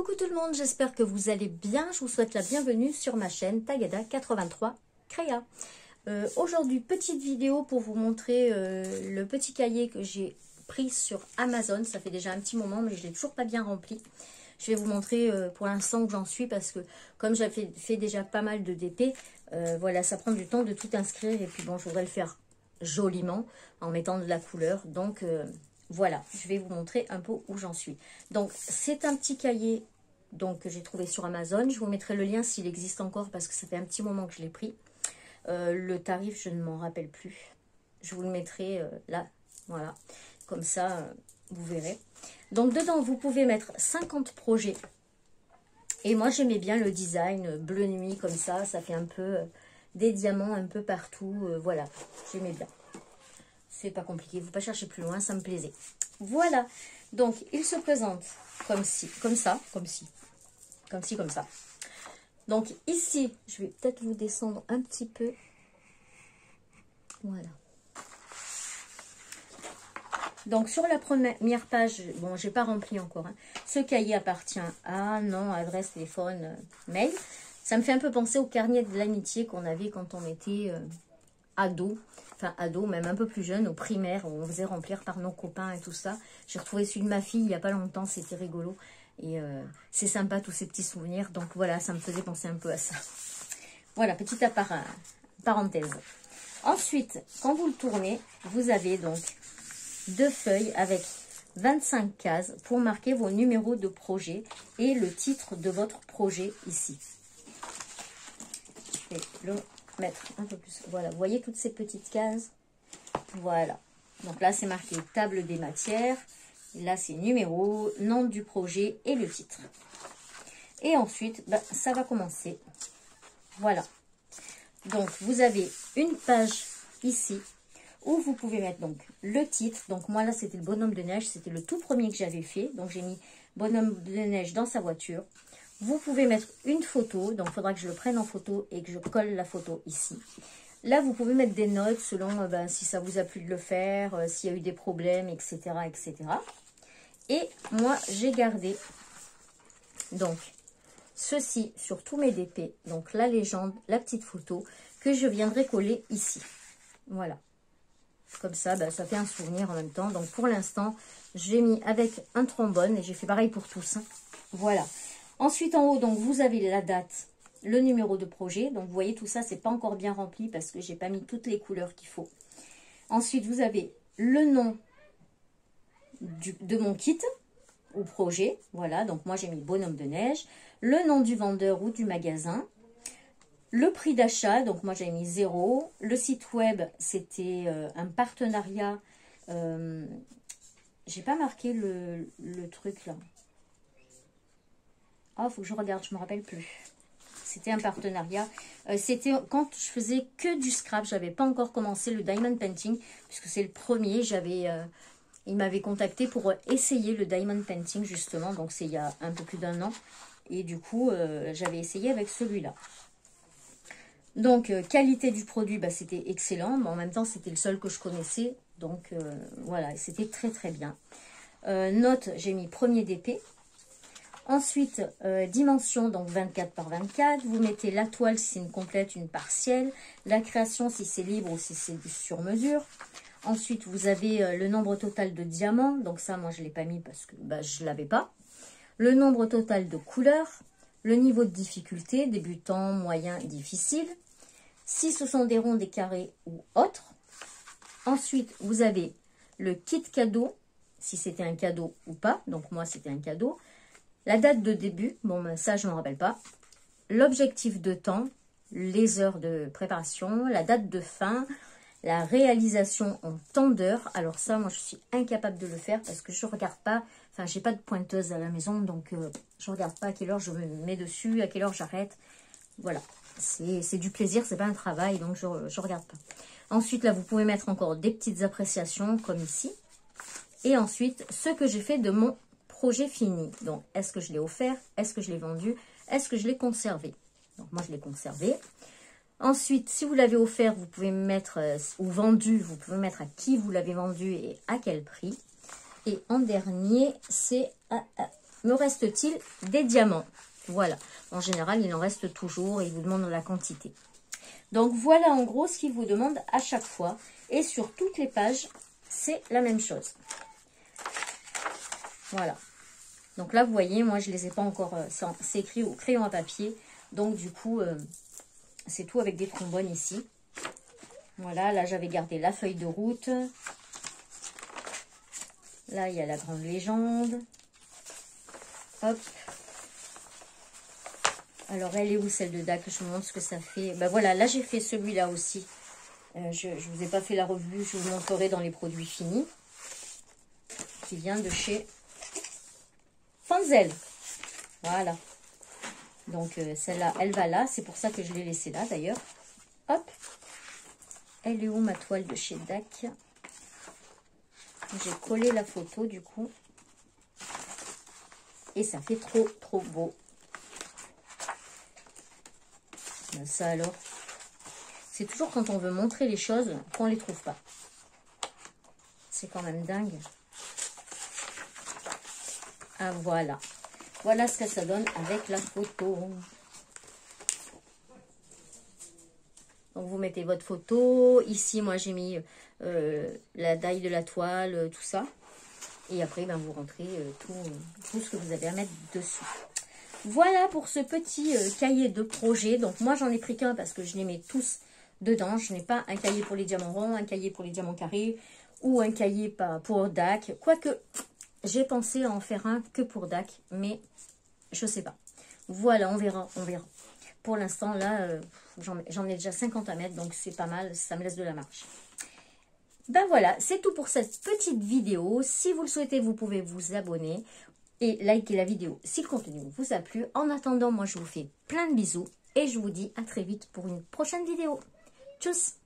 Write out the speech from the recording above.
Coucou tout le monde, j'espère que vous allez bien. Je vous souhaite la bienvenue sur ma chaîne Tagada83 Créa. Aujourd'hui, petite vidéo pour vous montrer le petit cahier que j'ai pris sur Amazon. Ça fait déjà un petit moment, mais je ne l'ai toujours pas bien rempli. Je vais vous montrer pour l'instant où j'en suis parce que comme j'avais fait déjà pas mal de DP, voilà, ça prend du temps de tout inscrire. Et puis bon, je voudrais le faire joliment en mettant de la couleur. Donc voilà, je vais vous montrer un peu où j'en suis. Donc, c'est un petit cahier que j'ai trouvé sur Amazon. Je vous mettrai le lien s'il existe encore parce que ça fait un petit moment que je l'ai pris. Le tarif, je ne m'en rappelle plus. Je vous le mettrai là, voilà. Comme ça, vous verrez. Donc, dedans, vous pouvez mettre 50 projets. Et moi, j'aimais bien le design bleu nuit comme ça. Ça fait un peu des diamants un peu partout. Voilà, j'aimais bien. C'est pas compliqué, il ne faut pas chercher plus loin, ça me plaisait. Voilà, donc il se présente comme ça. Donc ici, je vais peut-être vous descendre un petit peu. Voilà. Donc sur la première page, bon, j'ai pas rempli encore. Hein. Ce cahier appartient à nom, adresse, téléphone, mail. Ça me fait un peu penser au carnet de l'amitié qu'on avait quand on était ado. Enfin, ado, même un peu plus jeune, au primaire, où on faisait remplir par nos copains et tout ça. J'ai retrouvé celui de ma fille il n'y a pas longtemps, c'était rigolo. Et c'est sympa, tous ces petits souvenirs. Donc voilà, ça me faisait penser un peu à ça. Voilà, petite parenthèse. Ensuite, quand vous le tournez, vous avez donc 2 feuilles avec 25 cases pour marquer vos numéros de projet et le titre de votre projet ici. Je vais le mettre un peu plus. Voilà, vous voyez toutes ces petites cases. Voilà. Donc là, c'est marqué table des matières. Et là, c'est numéro, nom du projet et le titre. Et ensuite, ben, ça va commencer. Voilà. Donc, vous avez une page ici où vous pouvez mettre donc le titre. Donc, moi, là, c'était le bonhomme de neige. C'était le tout premier que j'avais fait. Donc, j'ai mis bonhomme de neige dans sa voiture. Vous pouvez mettre une photo, donc il faudra que je le prenne en photo et que je colle la photo ici. Là, vous pouvez mettre des notes selon si ça vous a plu de le faire, s'il y a eu des problèmes, etc., etc. Et moi, j'ai gardé donc ceci sur tous mes DP, donc la légende, la petite photo que je viendrai coller ici. Voilà. Comme ça, ça fait un souvenir en même temps. Donc pour l'instant, j'ai mis avec un trombone et j'ai fait pareil pour tous. Hein. Voilà. Ensuite, en haut, donc vous avez la date, le numéro de projet. Donc, vous voyez, tout ça, c'est pas encore bien rempli parce que j'ai pas mis toutes les couleurs qu'il faut. Ensuite, vous avez le nom de mon kit ou projet. Voilà, donc moi, j'ai mis bonhomme de neige. Le nom du vendeur ou du magasin. Le prix d'achat, donc moi, j'ai mis 0. Le site web, c'était un partenariat. J'ai pas marqué le truc là. Oh, faut que je regarde, je me rappelle plus. C'était un partenariat. C'était quand je faisais que du scrap. J'avais pas encore commencé le diamond painting puisque c'est le premier. Il m'avait contacté pour essayer le diamond painting justement. Donc c'est il y a un peu plus d'1 an. Et du coup, j'avais essayé avec celui-là. Donc qualité du produit, c'était excellent. Mais en même temps, c'était le seul que je connaissais. Donc voilà, c'était très très bien. Note, j'ai mis premier DP. Ensuite, dimension, donc 24 par 24. Vous mettez la toile si c'est une complète, une partielle. La création si c'est libre ou si c'est du sur-mesure. Ensuite, vous avez le nombre total de diamants. Donc ça, moi, je ne l'ai pas mis parce que je ne l'avais pas. Le nombre total de couleurs. Le niveau de difficulté, débutant, moyen, difficile. Si ce sont des ronds, des carrés ou autres. Ensuite, vous avez le kit cadeau, si c'était un cadeau ou pas. Donc moi, c'était un cadeau. La date de début, bon, ça, je ne me rappelle pas. L'objectif de temps, les heures de préparation, la date de fin, la réalisation en temps d'heure. Alors ça, moi, je suis incapable de le faire parce que je ne regarde pas. Enfin, j'ai pas de pointeuse à la maison, donc je ne regarde pas à quelle heure je me mets dessus, à quelle heure j'arrête. Voilà, c'est du plaisir, c'est pas un travail, donc je ne regarde pas. Ensuite, là, vous pouvez mettre encore des petites appréciations, comme ici. Et ensuite, ce que j'ai fait de mon projet fini. Donc, est-ce que je l'ai offert? Est-ce que je l'ai vendu? Est-ce que je l'ai conservé? Donc, moi, je l'ai conservé. Ensuite, si vous l'avez offert, vous pouvez mettre, ou vendu, vous pouvez mettre à qui vous l'avez vendu et à quel prix. Et en dernier, c'est me reste-t-il des diamants? Voilà. En général, il en reste toujours et il vous demande la quantité. Donc, voilà en gros ce qu'il vous demande à chaque fois. Et sur toutes les pages, c'est la même chose. Voilà. Donc là, vous voyez, moi, je ne les ai pas encore... c'est écrit au crayon à papier. Donc, du coup, c'est tout avec des trombones ici. Voilà, là, j'avais gardé la feuille de route. Là, il y a la grande légende. Hop. Alors, elle est où, celle de DAC? Je vous montre ce que ça fait. Ben voilà, là, j'ai fait celui-là aussi. Je ne vous ai pas fait la revue. Je vous montrerai dans les produits finis. Qui vient de chez Fanzel. Voilà. Donc, celle-là, elle va là. C'est pour ça que je l'ai laissée là, d'ailleurs. Hop. Elle est où, ma toile de chez DAC? J'ai collé la photo, du coup. Et ça fait trop, trop beau. Ben, ça, alors. C'est toujours quand on veut montrer les choses qu'on ne les trouve pas. C'est quand même dingue. Ah, voilà. Voilà ce que ça donne avec la photo. Donc, vous mettez votre photo. Ici, moi, j'ai mis la taille de la toile, tout ça. Et après, ben, vous rentrez tout ce que vous avez à mettre dessus. Voilà pour ce petit cahier de projet. Donc, moi, j'en ai pris qu'un parce que je les mets tous dedans. Je n'ai pas un cahier pour les diamants ronds, un cahier pour les diamants carrés ou un cahier pour DAC. Quoique, j'ai pensé à en faire un que pour DAC, mais je sais pas. Voilà, on verra, on verra. Pour l'instant, là, j'en ai déjà 50 à mettre, donc c'est pas mal, ça me laisse de la marge. Ben voilà, c'est tout pour cette petite vidéo. Si vous le souhaitez, vous pouvez vous abonner et liker la vidéo si le contenu vous a plu. En attendant, moi, je vous fais plein de bisous et je vous dis à très vite pour une prochaine vidéo. Tchuss!